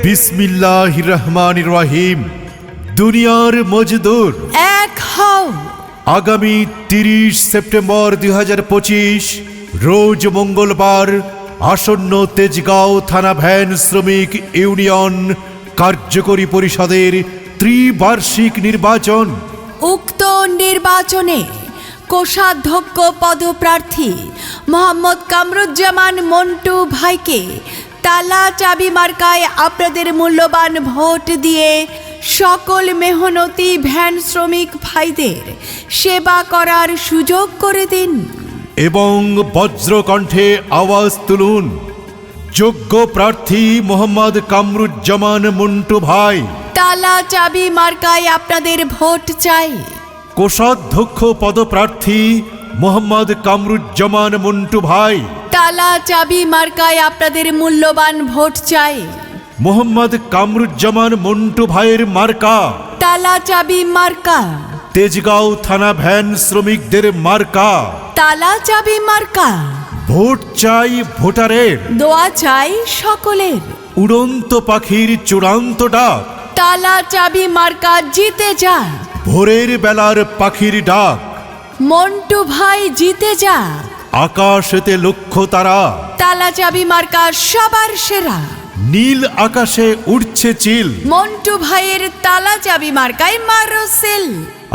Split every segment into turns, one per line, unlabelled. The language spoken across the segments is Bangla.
বিসমিল্লাহির রহমানির রহিম। দুনিয়ার মজদুর
এক হও।
আগামী 30 সেপ্টেম্বর 2025 রোজ মঙ্গলবার আসন্ন তেজগাঁও থানা ভ্যান শ্রমিক ইউনিয়ন কার্যকরী পরিষদের ত্রিবার্ষিক নির্বাচন।
উক্ত নির্বাচনে কোষাধ্যক্ষ পদপ্রার্থী মোহাম্মদ কামরুজ্জামান মন্টু ভাইকে তালা চাবি মার্কায় আপনাদের মূল্যবান ভোট দিয়ে সকল মেহনতি ভ্যান শ্রমিক ভাইদের সেবা করার সুযোগ করে দিন
এবং বজ্রকণ্ঠে আওয়াজ তুলুন, যোগ্য প্রার্থী মোহাম্মদ কামরুজ্জামান মন্টু ভাই।
তালা চাবি মার্কায় আপনাদের ভোট চাই।
কোষাধ্যক্ষ পদপ্রার্থী মোহাম্মদ কামরুজ্জামান মন্টু ভাই।
তালা চাবি মার্কায় আপনাদের মূল্যবান ভোট চাই।
মোহাম্মদ কামরুজ্জামান মন্টু ভাইয়ের মার্কা
তালা চাবি মার্কা।
তেজগাঁও থানা ভ্যান শ্রমিকদের মার্কা
তালা চাবি মার্কা।
ভোট চাই ভোটারের,
দোয়া চাই সকলের।
উড়ন্ত পাখির চূড়ান্ত ডাক,
তালা চাবি মার্কা জিতে যা।
ভোরের বেলার পাখির ডাক,
মন্টু ভাই জিতে যা।
আকাশেতে লক্ষ্য তারা,
তালা চাবি মার্কা সবার সেরা।
নীল আকাশে উড়ছে চিল,
মন্টু ভাইয়ের তালা চাবি মার্কায় মারো সেল।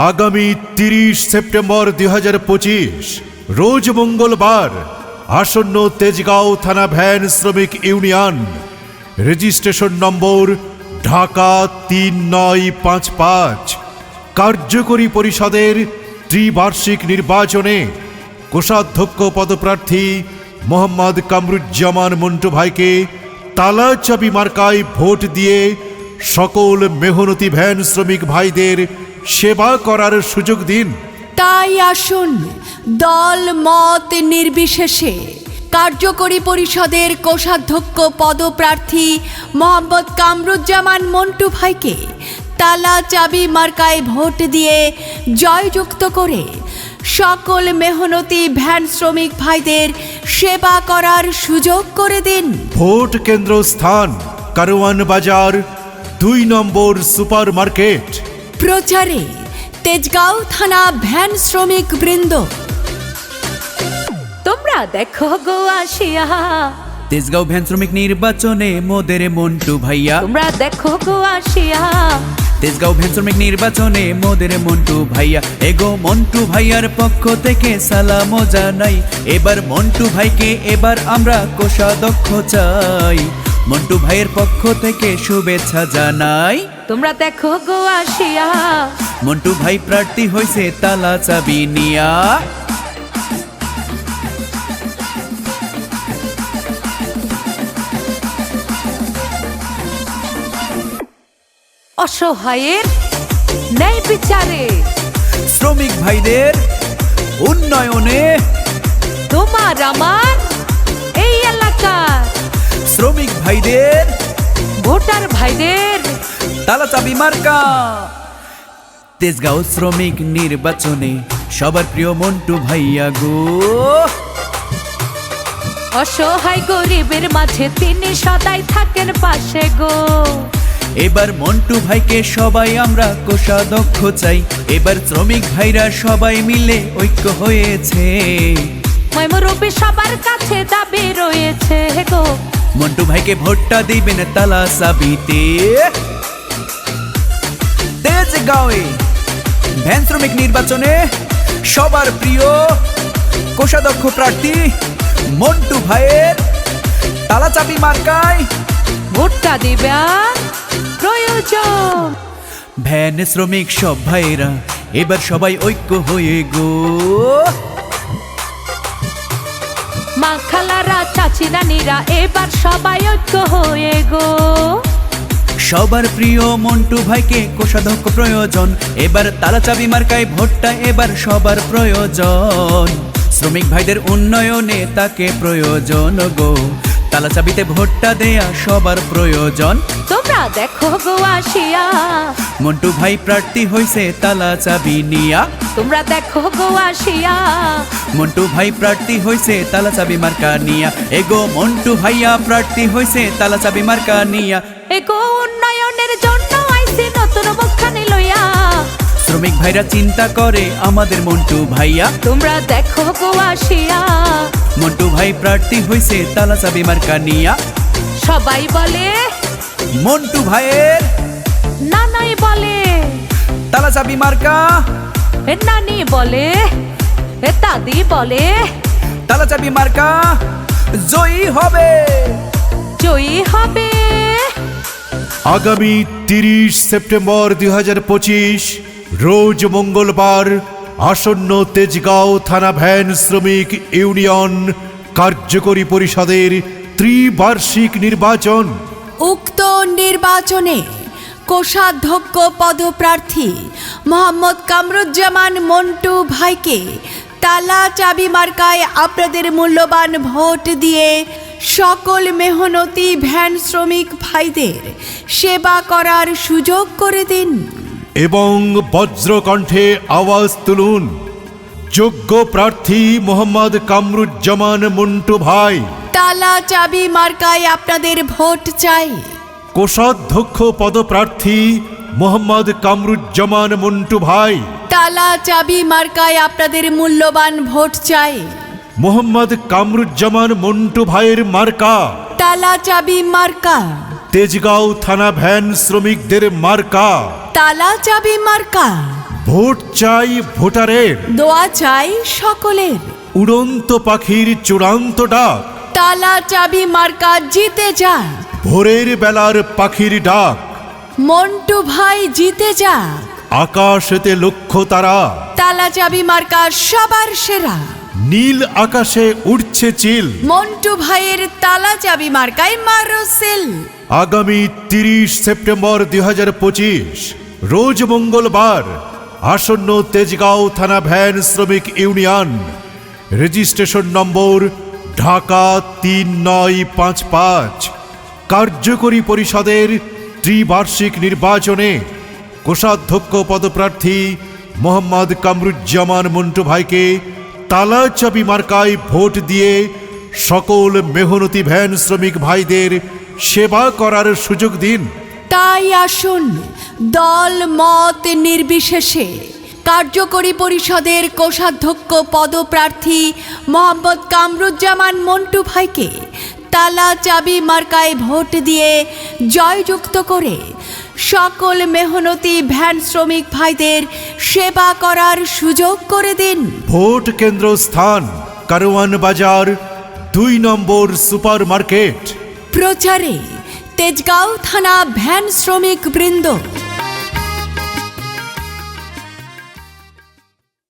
আগামী 30 সেপ্টেম্বর 2025 রোজ মঙ্গলবার আসন্ন তেজগাঁও থানা ভ্যান শ্রমিক ইউনিয়ন, রেজিস্ট্রেশন নম্বর ঢাকা 3955, কার্যকরী পরিষদের ত্রিবার্ষিক নির্বাচনে কোষাধ্যক্ষ পদপ্রার্থী মোহাম্মদ কামরুজ্জামান মন্টু ভাইকে তালা চাবি মার্কায় ভোট দিয়ে সকল মেহনতি ভ্যান শ্রমিক ভাইদের সেবা করার সুযোগ দিন।
তাই আসুন দল মত নির্বিশেষে কার্যকরী পরিষদের কোষাধ্যক্ষ পদপ্রার্থী মোহাম্মদ কামরুজ্জামান মন্টু ভাইকে তালা চাবি মার্কায় ভোট দিয়ে জয়যুক্ত করে সকল মেহনতি ভ্যান শ্রমিক ভাইদের সেবা করার সুযোগ করে দিন।
ভোট কেন্দ্র স্থান কারওয়ান বাজার 2 নম্বর সুপার মার্কেট।
প্রচারে তেজগাঁও থানা ভ্যান শ্রমিক বৃন্দ। তোমরা দেখো গো আসিয়া
তেজগাঁও ভ্যান শ্রমিক নির্বাচনে মোদের মন্টু ভাইয়া।
তোমরা দেখো গো আসিয়া
তেজগাঁও ভ্যান শ্রমিক নির্বাচনে মোদের মন্টু ভাইয়া। এগো মন্টু ভাইয়ার পক্ষ থেকে সালাম জানাই। এবার মন্টু ভাইকে এবার আমরা কোষাধ্যক্ষ চাই। মন্টু ভাইয়ের পক্ষ থেকে শুভেচ্ছা জানাই।
তোমরা দেখো গো আসিয়া
মন্টু ভাই প্রার্থী হয়েছে তালা চাবি নিয়া।
অসহায়ের ন্যায় বিচারে,
শ্রমিক ভাইদের উন্নয়নে,
তোমার আমার এই এলাকার
শ্রমিক ভাইদের
ভোটার ভাইদের
তালা চাবি মার্কা। তেজগাঁও শ্রমিক নির্বাচনে সবার প্রিয় মন্টু ভাইয়া গো।
অসহায় গরিবের মাঝে তিনি সদাই থাকেন পাশে গো।
এবার মন্টু ভাইকে সবাই আমরা কোষাধ্যক্ষ চাই। এবার শ্রমিক ভাইরা সবাই মিলে ঐক্য হয়েছে।
ময়মরূপী সবার কাছে দাবি রয়েছে গো।
মন্টু ভাইকে ভোটটা দিবেন তালা চাবিতে। তেজগাঁওয়ে ভ্যান শ্রমিক নির্বাচনে সবার প্রিয় কোষাধ্যক্ষ প্রার্থী মন্টু ভাইয়ের তালা চাবি মার্কায়
ভোটটা দিবেন প্রয়োজন।
ভ্যান শ্রমিক সব ভাইরা এবার সবাই ঐক্য হয়ে গো।
মা খালারা চাচি নানিরা এবার সবাই ঐক্য হয়ে গো।
সবার প্রিয় মন্টু ভাইকে কোষাধ্যক্ষ প্রয়োজন। এবার তালা চাবি মার্কায় ভোটটা এবার সবার প্রয়োজন। শ্রমিক ভাইদের উন্নয়নে তাকে প্রয়োজন গো। তালা চাবিতে ভোটটা দেয়া সবার প্রয়োজন।
তোমরা দেখো গো আসিয়া
মন্টু ভাই প্রার্থী হইছে তালা চাবি নিয়া।
তোমরা দেখো গো আসিয়া
মন্টু ভাই প্রার্থী হইছে তালা চাবি মার্কা নিয়া। এগো মন্টু ভাইয়া প্রার্থী হইছে তালা চাবি মার্কা নিয়া।
এগো উন্নয়নের জন্য আইছি নতুন মুখখানি লইয়া।
শ্রমিক ভাইরা চিন্তা করে আমাদের মন্টু ভাইয়া,
তোমরা দেখো গো আসিয়া।
মন্টু ভাই প্রার্থী হইছে তালা চাবি মার্কা নিয়া।
সবাই বলে,
মন্টু ভাইয়ের
নানাই বলে,
তালা চাবি মার্কা,
এ নানি বলে, এ দাদি বলে,
তালা চাবি মার্কা জয়ী হবে।
জয়ী হবে।
আগামী 30 সেপ্টেম্বর 2025 রোজ মঙ্গলবার আসন্ন তেজগাঁও থানা ভ্যান শ্রমিক ইউনিয়ন কার্যকরী পরিষদের ত্রিবার্ষিক নির্বাচন।
উক্ত নির্বাচনে কোষাধ্যক্ষ পদপ্রার্থী মোহাম্মদ কামরুজ্জামান মন্টু ভাইকে তালা চাবি মার্কায় আপনাদের মূল্যবান ভোট দিয়ে সকল মেহনতি ভ্যান শ্রমিক ভাইদের সেবা করার সুযোগ করে দিন
এবং বজ্রকণ্ঠে আওয়াজ তুলুন, যোগ্য প্রার্থী মোহাম্মদ কামরুজ্জামান মন্টু ভাই।
তালা চাবি মার্কায় আপনাদের ভোট চাই।
কোষাধ্যক্ষ পদপ্রার্থী মোহাম্মদ কামরুজ্জামান মন্টু ভাই।
তালা চাবি মার্কায় আপনাদের মূল্যবান ভোট চাই।
মোহাম্মদ কামরুজ্জামান মন্টু ভাইয়ের মার্কা
তালা চাবি মার্কা।
তেজগাঁও থানা ভ্যান শ্রমিকদের মার্কা।
তালা চাবি মার্কা।
ভোট চাই ভোটারের,
দোয়া চাই সকলের।
উড়ন্ত পাখির চূড়ান্ত ডাক,
তালা চাবি মার্কা জিতে যায়।
ভোরের বেলার পাখির ডাক,
মন্টু ভাই জিতে যায়।
আকাশেতে লক্ষ্য তারা,
তালা চাবি মার্কা সবার সেরা।
নীল আকাশে উঠছে চিল,
মন্টু ভাইয়ের তালা চাবি মার্কায় মারো সেল।
আগামী 30 সেপ্টেম্বর 2025 রোজ মঙ্গলবার আসন্ন তেজগাঁও থানা ভ্যান শ্রমিক ইউনিয়ন রেজিস্ট্রেশন নম্বর ঢাকা 3955 কার্যকরী পরিষদের ত্রিবার্ষিক নির্বাচনে কোষাধ্যক্ষ পদপ্রার্থী মোহাম্মদ কামরুজ্জামান মন্টু ভাইকে তালা চাবি মার্কায় ভোট দিয়ে সকল মেহনতি ভ্যান শ্রমিক ভাইদের সেবা করার সুযোগ দিন।
তাই আসুন দল মত নির্বিশেষে কার্যকরী পরিষদের কোষাধ্যক্ষ পদপ্রার্থী মোহাম্মদ কামরুজ্জামান মন্টু ভাইকে তালা চাবি মার্কায় ভোট দিয়ে জয়যুক্ত করে সকল মেহনতি ভ্যান শ্রমিক ভাইদের সেবা করার সুযোগ করে দিন।
ভোট কেন্দ্র স্থান কারওয়ান বাজার 2 নম্বর সুপার মার্কেট।
প্রচারে তেজগাঁও থানা ভ্যান শ্রমিক বৃন্দ।